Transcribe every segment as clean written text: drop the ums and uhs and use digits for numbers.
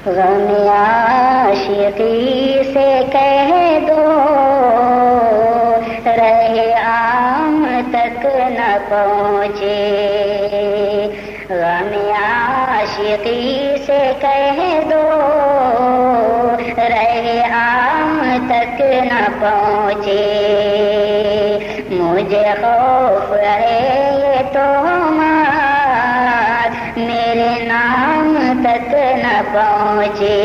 غم عاشقی سے کہہ دو رہے عام تک نہ پہنچے، غم عاشقی سے کہہ دو رہے عام تک نہ پہنچے، مجھے خوف ہے یہ تہمات میرے نام تک نہ پہنچے،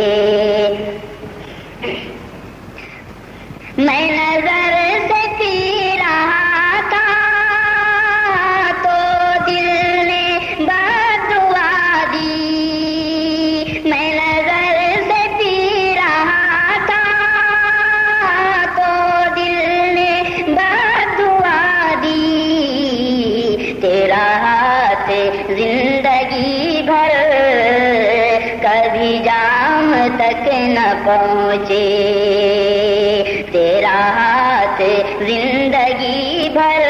میں نظر سے پی رہا تھا تو دل نے بد دعا دی، میں نظر سے پی رہا تھا تو دل نے بد دعا دی، تیرا ہاتھ زندگی بھر کبھی جام تک نہ پہنچے، تیرا ہاتھ زندگی بھر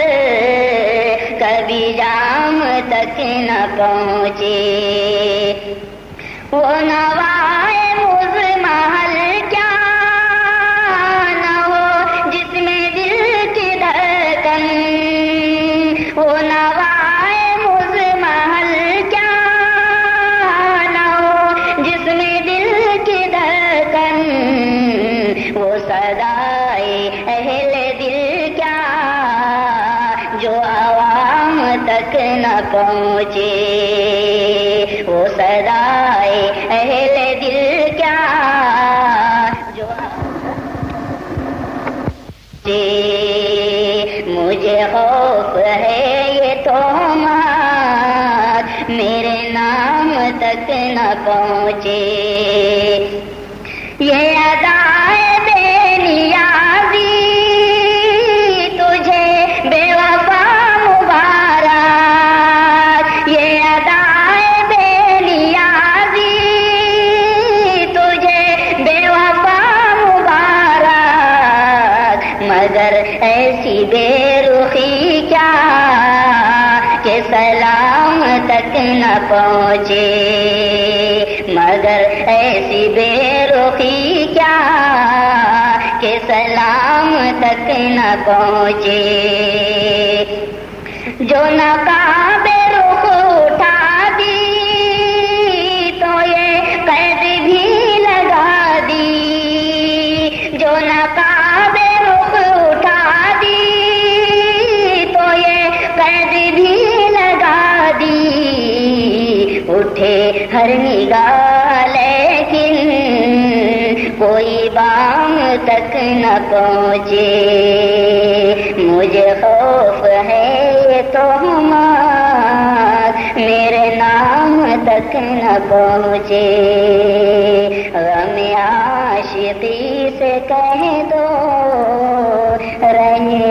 کبھی جام تک نہ پہنچے، وہ نوائے مجھ محل کیا نہ ہو جس میں دل کی دھڑکن، وہ نوائے مجھ محل کیا نہ ہو جس میں دل کی دھڑکن، وہ صدائے اہل دل کیا جو عوام تک نہ پہنچے، وہ صدائے اہل دل کیا جو مجھے خوف ہے یہ تہمات میرے نام تک نہ پہنچے، یہ ادائے بے نیازی تجھے بے وفا مبارک، یہ ادائے بے نیازی تجھے بے وفا مبارک، مگر ایسی بے رخی کیا کہ سلام تک نہ پہنچے، مگر ایسی بے رخی کیا کہ سلام تک نہ پہنچے، جو نقاب رخ اٹھا دی تو یہ قید بھی لگا دی، جو نقاب رخ اٹھا دی تو یہ قید بھی لگا دی، اٹھے ہر نگاہ لیکن کوئی بام تک نہ پہنچے، مجھے خوف ہے یہ تہمات میرے نام تک نہ پہنچے، غم عاشقی سے کہہ دو رہے